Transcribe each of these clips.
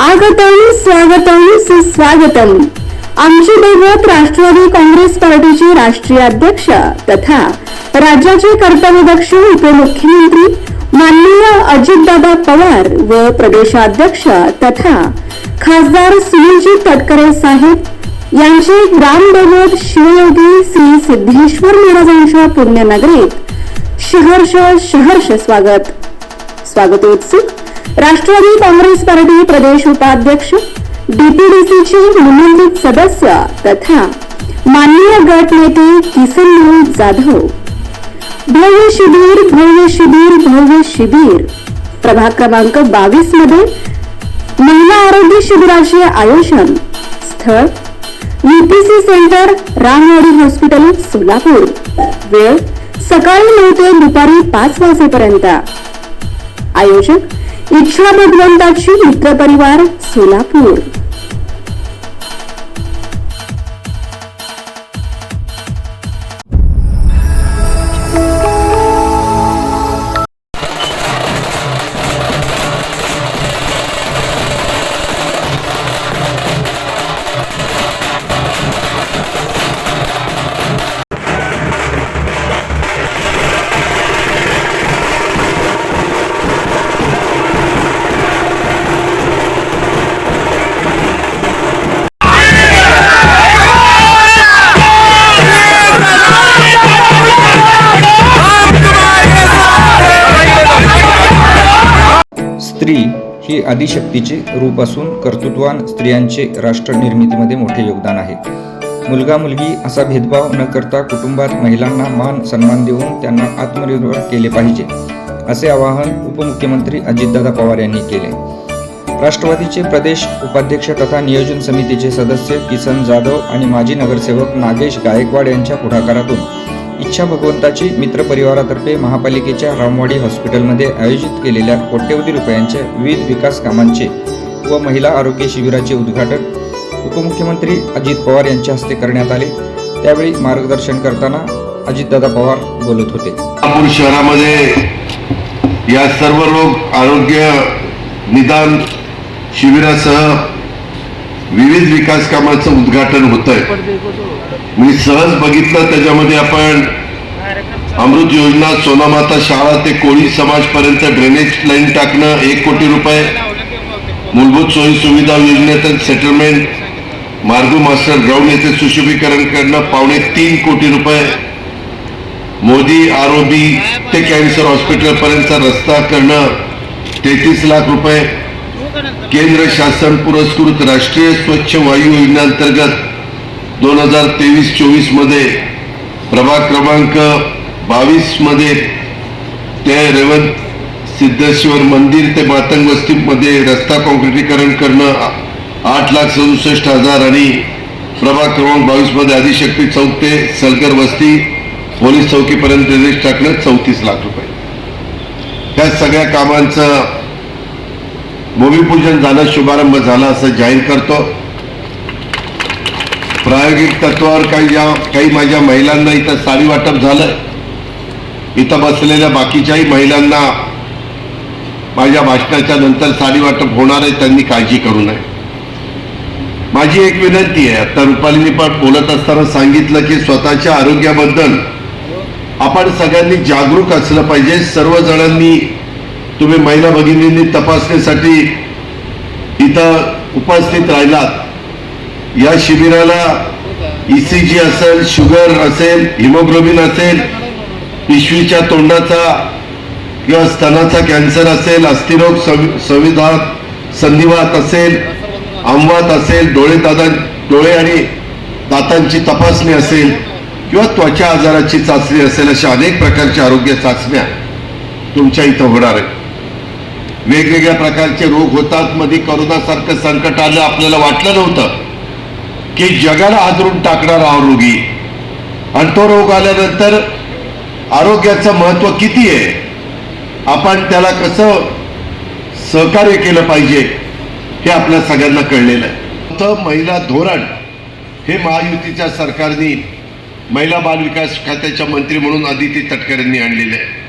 आगतम स्वागतम सुस्वागतम। आमची दैवत राष्ट्रवादी काँग्रेस पार्टीचे राष्ट्रीय अध्यक्ष तथा राज्याचे कर्तव्यदक्ष उपमुख्यमंत्री माननीय अजितदादा पवार व प्रदेशाध्यक्ष तथा खासदार सुनीलजी तटकरे साहेब यांचे ग्रामदैवत शिवयोगी श्री सिद्धेश्वर महाराजांच्या पुण्यनगरीत सहर्ष स्वागतोत्सुक राष्ट्रवादी काँग्रेस पार्टी प्रदेश उपाध्यक्ष डीपीडीसीचे निलंबित सदस्य तथा माननीय गट नेते किसन जाधव भव्य शिबिर प्रभाग क्रमांक 22 मध्ये महिला आरोग्य शिबिराचे आयोजन स्थळ UPC centre Ramwadi hospital Solapur. वेळ सकाळी 9 ते दुपारी 5 वाजेपर्यंत। आयोजक इच्छा भगवंताची मित्र परिवार सोलापूर। स्त्री ही आदिशक्तीचे रूप असून कर्तृत्वान स्त्रियांचे राष्ट्र निर्मितीमध्ये मोठे योगदान आहे। मुलगा मुलगी असा भेदभाव न करता कुटुंबात महिलांना मान सन्मान देऊन त्यांना आत्मनिर्भर केले पाहिजे, असे आवाहन उपमुख्यमंत्री अजितदादा पवार यांनी केले। राष्ट्रवादीचे प्रदेश उपाध्यक्ष तथा नियोजन समितीचे सदस्य किसन जाधव आणि माजी नगरसेवक नागेश गायकवाड यांच्या पुढाकारातून इच्छा भगवंताची मित्र परिवारातर्फे महापालिकेच्या रामवाडी हॉस्पिटलमध्ये आयोजित केलेल्या कोट्यवधी रुपयांच्या विविध विकास कामांचे व महिला आरोग्य शिबिराचे उद्घाटन उपमुख्यमंत्री अजित पवार यांच्या हस्ते करण्यात आले। त्यावेळी मार्गदर्शन करताना अजितदादा पवार बोलत होते। सोलापूर शहरामध्ये या सर्व रोग आरोग्य निदान शिबिरासह विविध विकास कामांचं उद्घाटन होतंय। मी सहज बघितलं, त्याच्यामध्ये आपण अमृत योजना, सोनामाता शाळा ते कोळी समाजपर्यंत ड्रेनेज लाईन टाकणं 1 कोटी रुपये, मूलभूत सोयी सुविधा योजनेतून सेटलमेंट, मार्गू मास्टर ग्राउंड येथे सुशोभीकरण करणं 3.25 कोटी रुपये, मोदी आरोबी ते कॅन्सर हॉस्पिटल पर्यंतचा रस्ता करणं 33 लाख रुपये, केंद्र शासन पुरस्कृत राष्ट्रीय स्वच्छ वायू योजनेअंतर्गत 2023-24 मध्ये प्रभाग क्रमांक 22 मध्ये ते रेवंत सिद्धेश्वर मंदिर ते मातंग वस्तीमध्ये रस्ता काँक्रिटीकरण करणं 8,67,000 आणि प्रभाग क्रमांक 22 मध्ये आदिशक्ती चौक ते सलगर वस्ती पोलीस चौकीपर्यंत ड्रेनेज टाकणं 34 लाख रुपये। या सगळ्या कामांचं भूमिपूजन झालं, शुभारंभ झाला असं जाहीर करतो। प्रायोगिक तत्वावर काही माझ्या महिलांना इथं साडी वाटप झालं। इथं बसलेल्या बाकीच्याही महिलांना माझ्या भाषणाच्या नंतर साडी वाटप होणार आहे, त्यांनी काळजी करू नये। माझी एक विनंती आहे, आता रुपालीनी पण बोलत असताना सांगितलं की स्वतःच्या आरोग्याबद्दल आपण सगळ्यांनी जागरूक असलं पाहिजे। सर्वजणांनी तुम्ही महिला भगिनींनी तपासणीसाठी इथं उपस्थित राहिलात। या शिबिराला ECG असेल, शुगर असेल, हिमोग्लोबिन असेल, पिशवीच्या तोंडाचा किंवा स्तनाचा कॅन्सर असेल, अस्थिरोग संधिवात असेल, आमवात असेल, डोळे आणि दातांची तपासणी असेल किंवा त्वचा आजाराची चाचणी असेल, अशा अनेक प्रकारच्या आरोग्य चाचण्या तुमच्या इथं होणार आहेत। वेगवेगळ्या प्रकारचे रोग होतात। मध्ये कोरोनासारखं संकट आलं, आपल्याला वाटलं नव्हतं की जगाला हादरून टाकणारा हा रोगी, आणि तो रोग आल्यानंतर आरोग्याचं महत्व किती आहे, आपण त्याला कसं सहकार्य केलं पाहिजे हे आपल्या सगळ्यांना कळलेलं आहे। तर महिला धोरण हे महायुतीच्या सरकारने महिला बाल विकास खात्याच्या मंत्री म्हणून अदिती तटकरेंनी आणलेले आहे।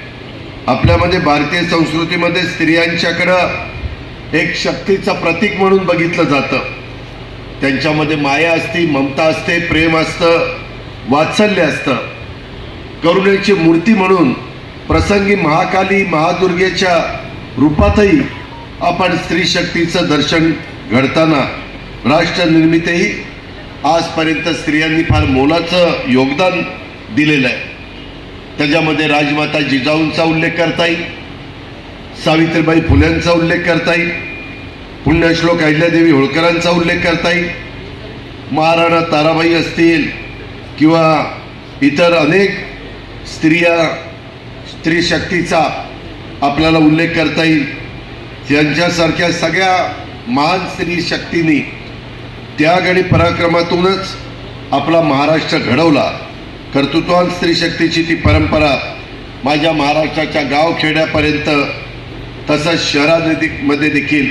आपल्यामध्ये भारतीय संस्कृतीमध्ये स्त्रियांच्याकडं एक शक्तीचं प्रतीक म्हणून बघितलं जातं. त्यांच्यामध्ये माया असते, ममता असते, प्रेम असतं, वात्सल्य असतं. करुणेची मूर्ती म्हणून प्रसंगी महाकाली महादुर्गेच्या रूपातही आपण स्त्री शक्तीचं दर्शन घडताना राष्ट्र निर्मितीही आजपर्यंत स्त्रियांनी फार मोलाचं योगदान दिलेलं आहे. त्याच्यामध्ये राजमाता जिजाऊंचा उल्लेख करता येईल, सावित्रीबाई फुल्यांचा उल्लेख करता येईल, पुण्यश्लोक अहिल्यादेवी होळकरांचा उल्लेख करता येईल, महाराणा ताराबाई असतील किंवा इतर अनेक स्त्री शक्तीचा आपल्याला उल्लेख करता येईल. त्यांच्यासारख्या सगळ्या महान स्त्री शक्तींनी त्याग आणि पराक्रमातूनच आपला महाराष्ट्र घडवला. कर्तृत्वान स्त्री शक्तीची ती परंपरा माझ्या महाराष्ट्राच्या गावखेड्यापर्यंत तसंच शहरामध्ये देखील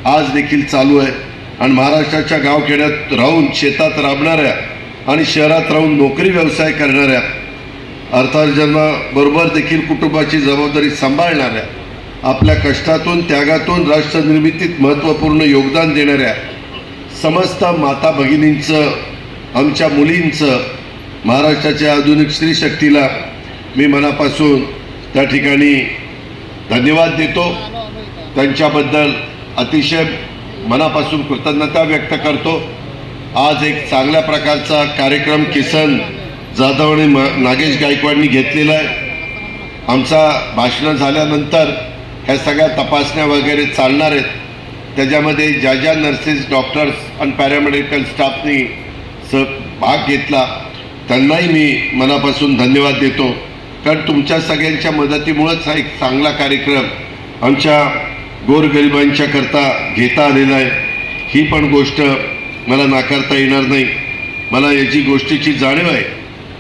आज देखील चालू आहे. आणि महाराष्ट्राच्या गावखेड्यात राहून शेतात राबणाऱ्या आणि शहरात राहून नोकरी व्यवसाय करणाऱ्या, अर्थार्जनाबरोबर देखील कुटुंबाची जबाबदारी सांभाळणाऱ्या, आपल्या कष्टातून त्यागातून राष्ट्र निर्मितीत महत्त्वपूर्ण योगदान देणाऱ्या समस्त माता भगिनींचं, आमच्या मुलींचं, महाराष्ट्राच्या आधुनिक स्त्री शक्तीला मी मनापासून त्या ठिकाणी धन्यवाद देतो. त्यांच्याबद्दल अतिशय मनापासून कृतज्ञता व्यक्त करतो. आज एक चांगल्या प्रकारचा कार्यक्रम किसन जाधव आणि नागेश गायकवाडनी घेतलेला आहे. आमचा भाषणं झाल्यानंतर ह्या सगळ्या तपासण्या वगैरे चालणार आहेत. त्याच्यामध्ये ज्या ज्या नर्सेस, डॉक्टर्स आणि पॅरामेडिकल स्टाफनी भाग घेतला त्यांनाही मी मनापासून धन्यवाद देतो. कारण तुमच्या सगळ्यांच्या मदतीमुळंच हा एक चांगला कार्यक्रम आमच्या गोरगरिबांच्या करता घेता आलेला आहे. ही पण गोष्ट मला नाकारता येणार नाही. मला याची गोष्टीची जाणीव आहे.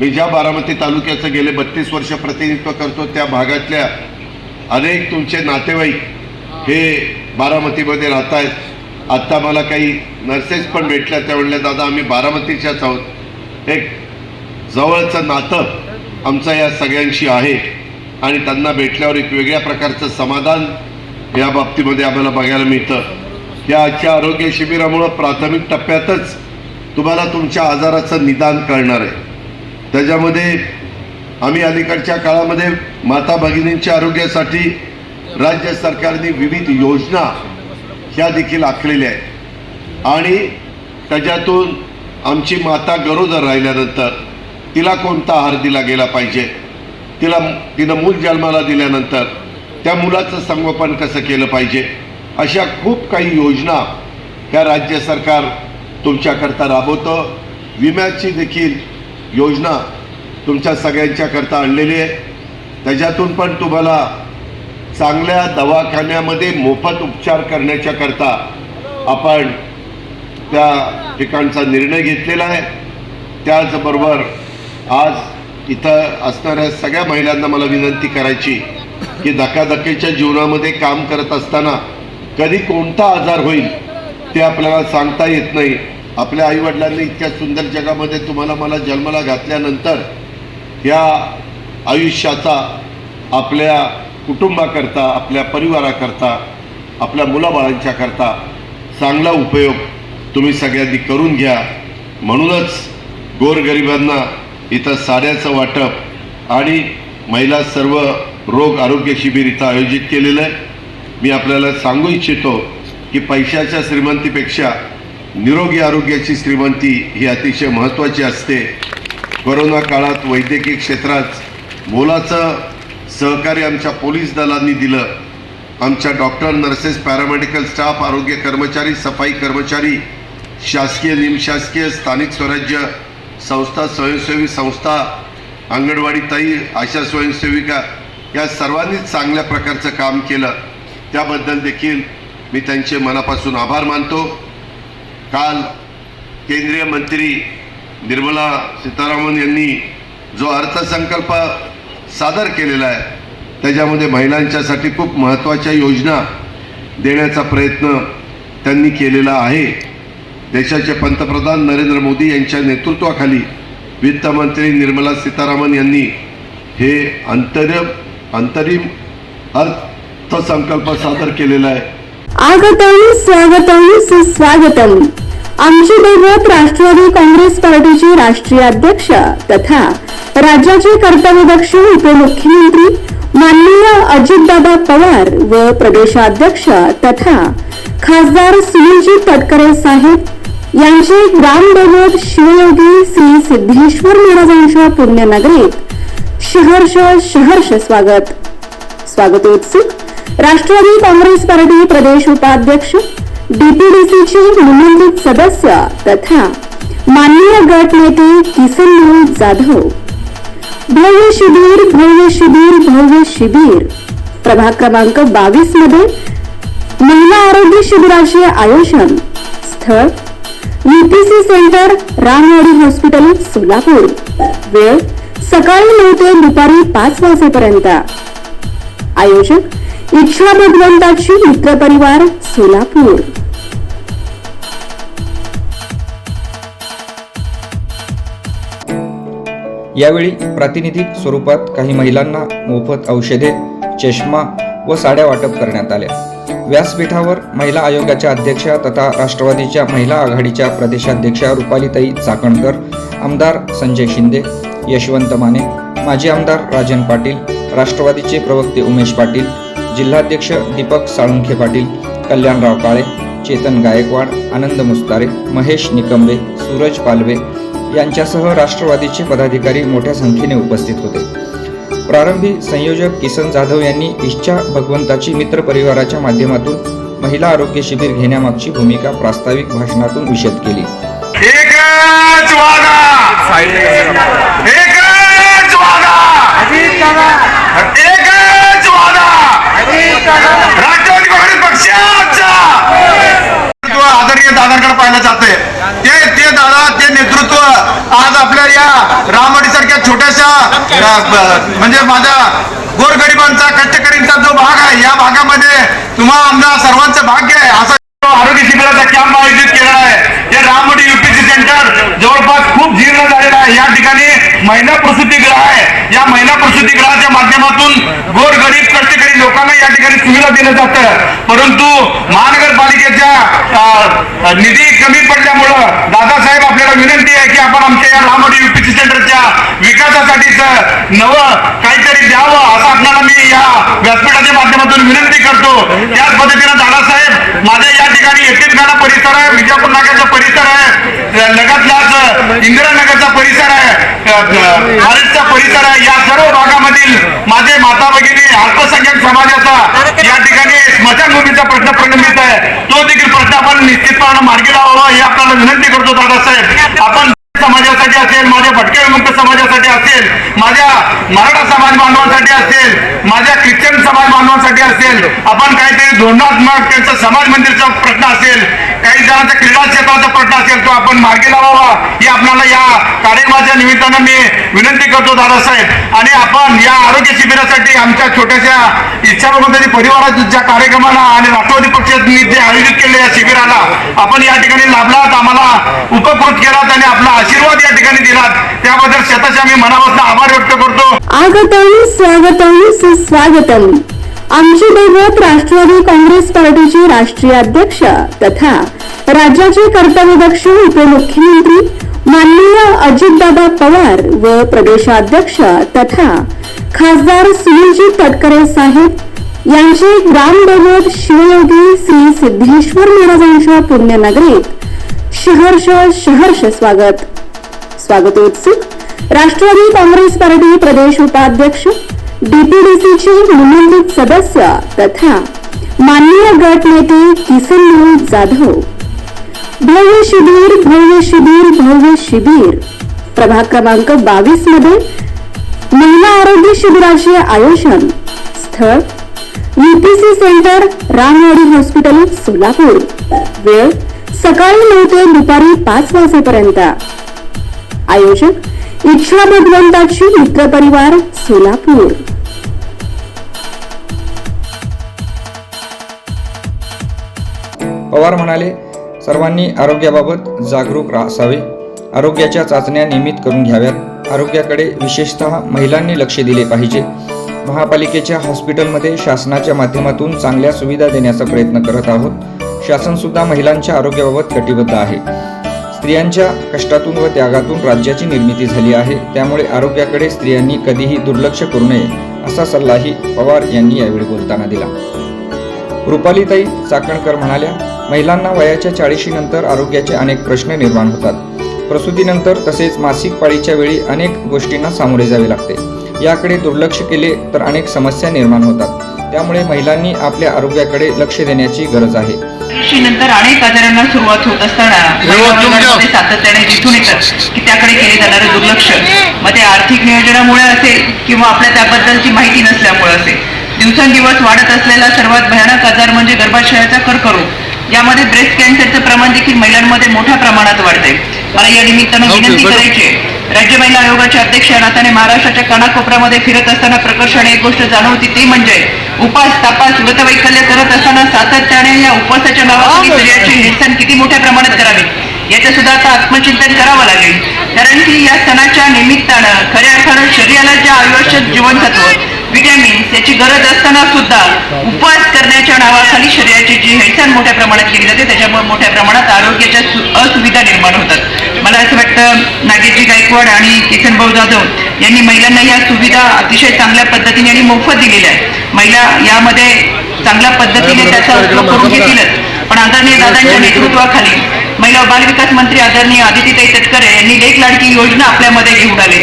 मी ज्या बारामती तालुक्याचं गेले 32 वर्ष प्रतिनिधित्व करतो त्या भागातल्या अनेक तुमचे नातेवाईक हे बारामतीमध्ये राहत आहेत. आत्ता मला काही नर्सेस पण भेटल्या, त्या म्हणल्या दादा आम्ही बारामतीच्याच आहोत. एक जवळचं नातं आमचं या सगळ्यांशी आहे आणि त्यांना भेटल्यावर एक वेगळ्या प्रकारचं समाधान या बाबतीमध्ये आम्हाला बघायला मिळतं. या आजच्या आरोग्य शिबिरामुळं प्राथमिक टप्प्यातच तुम्हाला तुमच्या आजाराचं निदान कळणार आहे. त्याच्यामध्ये आम्ही अलीकडच्या काळामध्ये माता भगिनींच्या आरोग्यासाठी राज्य सरकारने विविध योजना ह्या देखील आखलेल्या आहेत. आणि त्याच्यातून आमची माता गरोदर राहिल्यानंतर तिला कोणता आहार दिला गेला पाहिजे, तिनं मूल जन्माला दिल्यानंतर त्या मुलाचं संगोपन कसं केलं पाहिजे, अशा खूप काही योजना ह्या राज्य सरकार तुमच्याकरता राबवतं. विम्याची देखील योजना तुमच्या सगळ्यांच्याकरता आणलेली आहे. त्याच्यातून पण तुम्हाला चांगल्या दवाखान्यामध्ये मोफत उपचार करण्याच्याकरता आपण त्या ठिकाणचा निर्णय घेतलेला आहे. त्याचबरोबर आज इथं असणाऱ्या सगळ्या महिलांना मला विनंती करायची की धकाधकीच्या जीवनामध्ये काम करत असताना कधी कोणता आजार होईल ते आपल्याला सांगता येत नाही. आपल्या आईवडिलांनी इतक्या सुंदर जगामध्ये तुम्हाला मला जन्माला घातल्यानंतर या आयुष्याचा आपल्या कुटुंबाकरता, आपल्या परिवाराकरता, आपल्या मुलाबाळांच्या करता चांगला उपयोग तुम्ही सगळ्यांनी करून घ्या. म्हणूनच गोरगरिबांना इथं साड्याचं वाटप आणि महिला सर्व रोग आरोग्य शिबिर इथं आयोजित केलेलं आहे. मी आपल्याला सांगू इच्छितो की पैशाच्या श्रीमंतीपेक्षा निरोगी आरोग्याची श्रीमंती ही अतिशय महत्त्वाची असते. कोरोना काळात वैद्यकीय क्षेत्रात मोलाचं सहकार्य आमच्या पोलीस दलांनी दिलं. आमच्या डॉक्टर, नर्सेस, पॅरामेडिकल स्टाफ, आरोग्य कर्मचारी, सफाई कर्मचारी, शासकीय, निमशासकीय, स्थानिक स्वराज्य संस्था, स्वयंसेवी संस्था, अंगणवाडी ताई, आशा स्वयंसेविका या सर्वांनीच चांगल्या प्रकारचं काम केलं. त्याबद्दल देखील मी त्यांचे मनापासून आभार मानतो. काल केंद्रीय मंत्री निर्मला सीतारामन यांनी जो अर्थसंकल्प सादर केलेला आहे त्याच्यामध्ये महिलांच्यासाठी खूप महत्त्वाच्या योजना देण्याचा प्रयत्न त्यांनी केलेला आहे. देशाचे पंतप्रधान नरेंद्र मोदी यांच्या नेतृत्वाखाली वित्तमंत्री निर्मला सीतारामन यांनी हे अंतरिम अर्थसंकल्प सादर केलेला आहे. आगतम स्वागतम सुस्वागतम. आमचे दैवत राष्ट्रवादी काँग्रेस पार्टीचे राष्ट्रीय अध्यक्ष तथा राज्याचे कर्तव्यदक्ष उपमुख्यमंत्री माननीय अजितदादा पवार व प्रदेशाध्यक्ष तथा खासदार सुनीलजी तटकरे साहेब यांचे ग्रामदैवत शिवयोगी श्री सिद्धेश्वर महाराजांच्या पुण्यनगरीत सहर्ष स्वागतोत्सुक राष्ट्रवादी काँग्रेस पार्टी प्रदेश उपाध्यक्ष डीपीडीसीचे निमंत्रित सदस्य तथा माननीय गट नेते किसन जाधव. भव्य शिबिर प्रभाग क्रमांक 22 मध्ये महिला आरोग्य शिबिराचे आयोजन. स्थळ UPC centre Ramwadi hospital Solapur. वेळ सकाळी 9 ते दुपारी 5 वाजेपर्यंत. आयोजक इच्छा भगवंताची मित्रपरिवार सोलापूर. यावेळी प्रातिनिधिक स्वरूपात काही महिलांना मोफत औषधे, चष्मा व साड्या वाटप करण्यात आल्या. व्यासपीठावर महिला आयोगाच्या अध्यक्षा तथा राष्ट्रवादीच्या महिला आघाडीच्या प्रदेशाध्यक्षा रुपालीताई चाकणकर, आमदार संजय शिंदे, यशवंत माने, माजी आमदार राजन पाटील, राष्ट्रवादीचे प्रवक्ते उमेश पाटील, जिल्हाध्यक्ष दीपक साळुंखे पाटील, कल्याणराव काळे, चेतन गायकवाड, आनंद मुस्तारे, महेश निकंबे, सूरज पालवे यांच्यासह राष्ट्रवादीचे पदाधिकारी मोठ्या संख्येने उपस्थित होते. प्रारंभी संयोजक किसन जाधव यांनी इच्छा भगवंताची मित्र परिवाराच्या माध्यमातून महिला आरोग्य शिबिर घेण्यामागची भूमिका प्रास्ताविक भाषणातून विशद केली. एकच वादा, एकच वादा, एकच वादा, राष्ट्रवादी काँग्रेस पक्षाचा आदरणीय दादांकडे पाहिलं जाते. ते दादा, ते नेतृत्व आज आपल्या या रामवाडी सारख्या छोट्याशा म्हणजे माझ्या गोरगरिबांचा, कष्टकरींचा जो भाग आहे, या भागामध्ये तुम्हा आमच्या सर्वांचं भाग्य आहे. असं आरोग्य शिबिराचा कॅम्प आयोजित केला आहे. हे रामवाडी यूपीसी सेंटर जवळपास खूप जीर्ण झालेलं आहे. या ठिकाणी महिला प्रसूतिगृह आहे. या महिला प्रसूतिगृहाच्या माध्यमातून गोरगरीब कष्टकरी लोकांना या ठिकाणी सुविधा दिलं जातं. परंतु महानगरपालिकेच्या निधी कमी पडल्यामुळं दादासाहेब आपल्याला विनंती आहे की आपण आमच्या या रामवाडी यूपीसी सेंटरच्या विकासासाठीच नवं काहीतरी द्यावं, असं आपल्याला मी या व्यासपीठाच्या माध्यमातून विनंती करतो. त्याच पद्धतीनं दादासाहेब, माझ्या या ठिकाणी यतीमखाना परिसर आहे, विजापूर नाक्याचा परिसर आहे, लगतलाच इंदिरानगरचा परिसर आहे, खारेजचा परिसर आहे. या सर्व भागामधील माझे माता भगिनी अल्पसंख्याक समाजाचा या ठिकाणी स्मशानभूमीचा प्रश्न प्रलंबित आहे. तो देखील प्रश्न आपण निश्चितपणे मार्गी लावावा ही आपल्याला विनंती करतो. दादासाहेब, आपण समाजासाठी असेल, माझ्या भटक्या विमुक्त समाजासाठी असेल, माझ्या मराठा समाज बांधवांसाठी असेल, माझ्या ख्रिश्चन समाज बांधवांसाठी असेल, आपण काहीतरी धोरणात्मक त्यांचा समाज मंदिरचा प्रश्न असेल, काही जणांचा क्रीडा क्षेत्राचा प्रश्न असेल, तो आपण मार्गी लावावा ही आपल्याला या कार्यक्रमाच्या निमित्तानं मी विनंती करतो दादासाहेब. आणि आपण या आरोग्य शिबिरासाठी आमच्या छोट्याशा इच्छा भगवंताची परिवाराच्या कार्यक्रमाला आणि राष्ट्रवादी पक्षाने जे आयोजित केले या शिबिराला आपण या ठिकाणी लाभलात, आम्हाला उपकृत केलात आणि आपला आशीर्वाद या ठिकाणी दिलात, त्याबद्दल शतशः मी मनापासून आभार व्यक्त करतो. आगतम स्वागतम सुस्वागतम. आमचे दैवत राष्ट्रवादी काँग्रेस पार्टीचे राष्ट्रीय अध्यक्ष तथा राज्याचे कर्तव्यदक्ष उपमुख्यमंत्री माननीय अजितदादा पवार व प्रदेशाध्यक्ष तथा खासदार सुनीलजी तटकरे साहेब यांचे ग्रामदैवत शिवयोगी श्री सिद्धेश्वर महाराजांच्या पुण्यनगरीत सहर्ष स्वागतोत्सुक राष्ट्रवादी काँग्रेस पार्टी प्रदेश उपाध्यक्ष डीपीडीसीचे निमंत्रित सदस्य तथा माननीय गट नेते किसन जाधव. भव्य शिबिर प्रभाग क्रमांक 22 मध्ये महिला आरोग्य शिबिराचे आयोजन. स्थळ UPC centre Ramwadi hospital Solapur. वेळ सकाळी 9 ते दुपारी 5 वाजेपर्यंत. आयोजक इच्छा भगवंताची मित्रपरिवार सोलापूर. पवार म्हणाले, सर्वांनी आरोग्याबाबत जागरूक असावे. आरोग्याच्या चाचण्या नियमित करून घ्याव्यात. आरोग्याकडे विशेषतः महिलांनी लक्ष दिले पाहिजे. महापालिकेच्या हॉस्पिटलमध्ये शासनाच्या माध्यमातून चांगल्या सुविधा देण्याचा प्रयत्न करत आहोत. शासन सुद्धा महिलांच्या आरोग्याबाबत कटिबद्ध आहे. स्त्रियांच्या कष्टातून व त्यागातून राज्याची निर्मिती झाली आहे. त्यामुळे आरोग्याकडे स्त्रियांनी कधीही दुर्लक्ष करू नये असा सल्लाही पवार यांनी यावेळी बोलताना दिला. रुपालीताई चाकणकर म्हणाल्या, महिलांना वयाच्या 40 नंतर आरोग्याचे अनेक प्रश्न निर्माण होतात. प्रसूतीनंतर तसेच मासिक पाळीच्या वेळी अनेक गोष्टींना सामोरे जावे लागते. याकडे दुर्लक्ष केले तर अनेक समस्या निर्माण होतात. त्यामुळे महिलांनी आपल्या आरोग्याकडे लक्ष देण्याची गरज आहे. नंतर अनेक आजारांना सुरुवात होत असताना सातत्याने दिसून येतात की त्याकडे केले जाणारे दुर्लक्ष, मग ते आर्थिक नियोजनामुळे असेल किंवा आपल्या त्याबद्दलची माहिती नसल्यामुळे असेल. दिवसेंदिवस वाढत असलेला सर्वात भयानक आजार म्हणजे गर्भाशयाचा कर्करोग. यामध्ये ब्रेस्ट कॅन्सरचं प्रमाण देखील महिलांमध्ये मोठ्या प्रमाणात वाढते. मला या निमित्तानं विनंती करायची आहे, राज्य महिला आयोगाच्या अध्यक्ष या नात्याने महाराष्ट्राच्या कानाकोपऱ्यामध्ये फिरत असताना प्रकर्षाने एक गोष्ट जाणवती, ती म्हणजे उपास तापास व्रतवैकल्य करत असताना सातत्याने या उपवासाच्या नावाखाली शरीराची हेळसांड किती मोठ्या प्रमाणात करावी याचं सुद्धा आता आत्मचिंतन करावं लागेल. कारण की या सणाच्या निमित्तानं खऱ्या अर्थानं शरीराला जे आवश्यक जीवनसत्व विटॅमिन्स याची गरज असताना सुद्धा उपवास करण्याच्या नावाखाली शरीराची जी हेळसांड मोठ्या प्रमाणात केली जाते, त्याच्यामुळे मोठ्या प्रमाणात आरोग्याच्या असुविधा निर्माण होतात. मला असं वाटतं नागेशजी गायकवाड आणि किसनभाऊ जाधव यांनी महिलांना या सुविधा अतिशय चांगल्या पद्धतीने आणि मोफत दिलेल्या आहेत. महिला यामध्ये चांगल्या पद्धतीने त्याचा उपयोग करून घेतीलच. पण आदरणीय दादांच्या नेतृत्वाखाली महिला व बालविकास मंत्री आदरणीय आदितीताई तटकरे यांनी लेक लाडकी योजना आपल्यामध्ये घेऊन आले.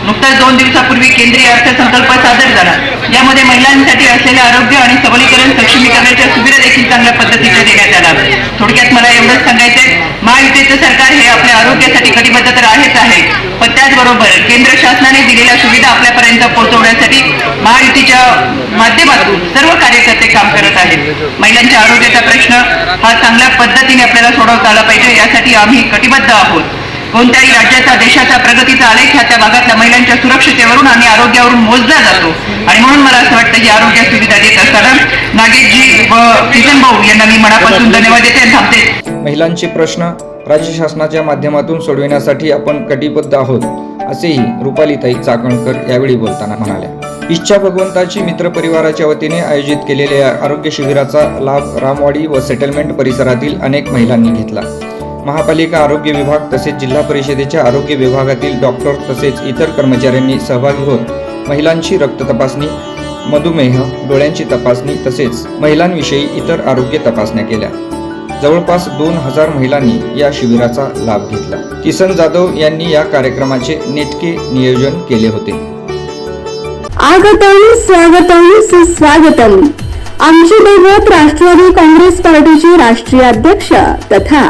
नुकताच 2 दिवसापूर्वी केंद्रीय अर्थसंकल्प सादर झाला. यामध्ये महिलांसाठी असलेले आरोग्य आणि सबलीकरण सक्षमीकरणाच्या सुविधा देखील चांगल्या पद्धतीने देण्यात आल्या. थोडक्यात मला एवढंच सांगायचंय, महायुतीचं सरकार हे आपल्या आरोग्यासाठी कटिबद्ध तर आहेच आहे, पण त्याचबरोबर केंद्र शासनाने दिलेल्या सुविधा आपल्यापर्यंत पोहोचवण्यासाठी महायुतीच्या माध्यमातून सर्व कार्यकर्ते काम करत आहेत. महिलांच्या आरोग्याचा प्रश्न हा चांगल्या पद्धतीने आपल्याला सोडवता आला पाहिजे, यासाठी आम्ही कटिबद्ध आहोत. कोणत्याही राज्याचा देशाचा प्रगतीचा आलेख त्या भागातल्या महिलांच्या सुरक्षितेवरून आणि आरोग्यावरून मोजला जातो. आणि म्हणून मला असं वाटतं की आरोग्य सुविधा देत असताना नागेशजी व किसन भाऊ यांना मी मनापासून धन्यवाद देते आणि थांबते. महिलांचे प्रश्न राज्य शासनाच्या माध्यमातून सोडविण्यासाठी आपण कटिबद्ध आहोत असेही रुपालीताई चाकणकर यावेळी बोलताना म्हणाल्या. इच्छा भगवंताची मित्र परिवाराच्या वतीने आयोजित केलेल्या आरोग्य शिबिराचा लाभ रामवाडी व सेटलमेंट परिसरातील अनेक महिलांनी घेतला. महापालिका आरोग्य विभाग तसेच जिल्हा परिषदेच्या आरोग्य विभागातील डॉक्टर तसेच इतर कर्मचाऱ्यांनी सहभागी होत महिलांची रक्त तपासणी, मधुमेह, डोळ्यांची तपासणी तसेच महिलांविषयी इतर आरोग्य तपासण्या केल्या. जवळपास 2000 महिलांनी या शिबिराचा लाभ घेतला. किसन जाधव यांनी या कार्यक्रमाचे नेटके नियोजन केले होते. आगतम स्वागतम सुस्वागतम. आमची दैवत राष्ट्रवादी काँग्रेस पार्टीचे राष्ट्रीय अध्यक्ष तथा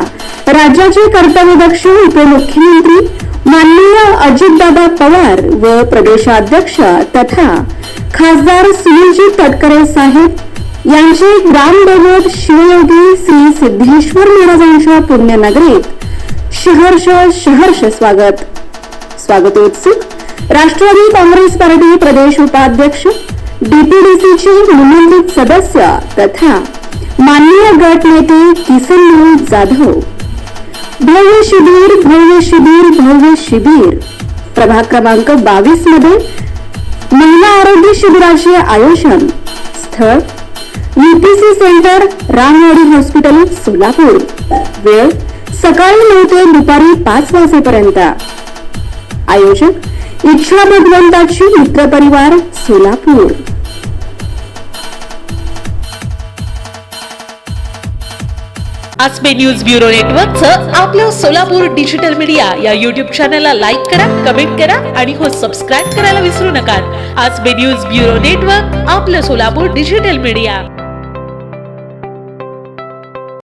राज्याचे कर्तव्यदक्ष उपमुख्यमंत्री माननीय अजितदादा पवार व प्रदेशाध्यक्ष तथा खासदार सुनीलजी तटकरे साहेब यांचे ग्रामदैवत शिवयोगी श्री सिद्धेश्वर महाराजांच्या पुण्यनगरीत सहर्ष स्वागतोत्सुक राष्ट्रवादी काँग्रेस पार्टी प्रदेश उपाध्यक्ष, डीपीडीसीचे निमंत्रित सदस्य तथा माननीय गट नेते किसनभाऊ जाधव. भव्य शिबिर प्रभाग क्रमांक 22 मध्ये महिला आरोग्य शिबिराचे आयोजन. स्थळ UPC centre, Ramwadi hospital, Solapur. वेळ सकाळी 9 ते दुपारी 5 वाजेपर्यंत. आयोजक इच्छा भगवंताची मित्र परिवार, सोलापूर. आजबे न्यूज ब्युरो नेटवर्कचं आपलं सोलापूर डिजिटल मीडिया या YouTube चॅनलला लाईक करा, कमेंट करा आणि सबस्क्राईब करायला विसरू नका. आजबे न्यूज ब्युरो नेटवर्क, आपलं सोलापूर डिजिटल मीडिया.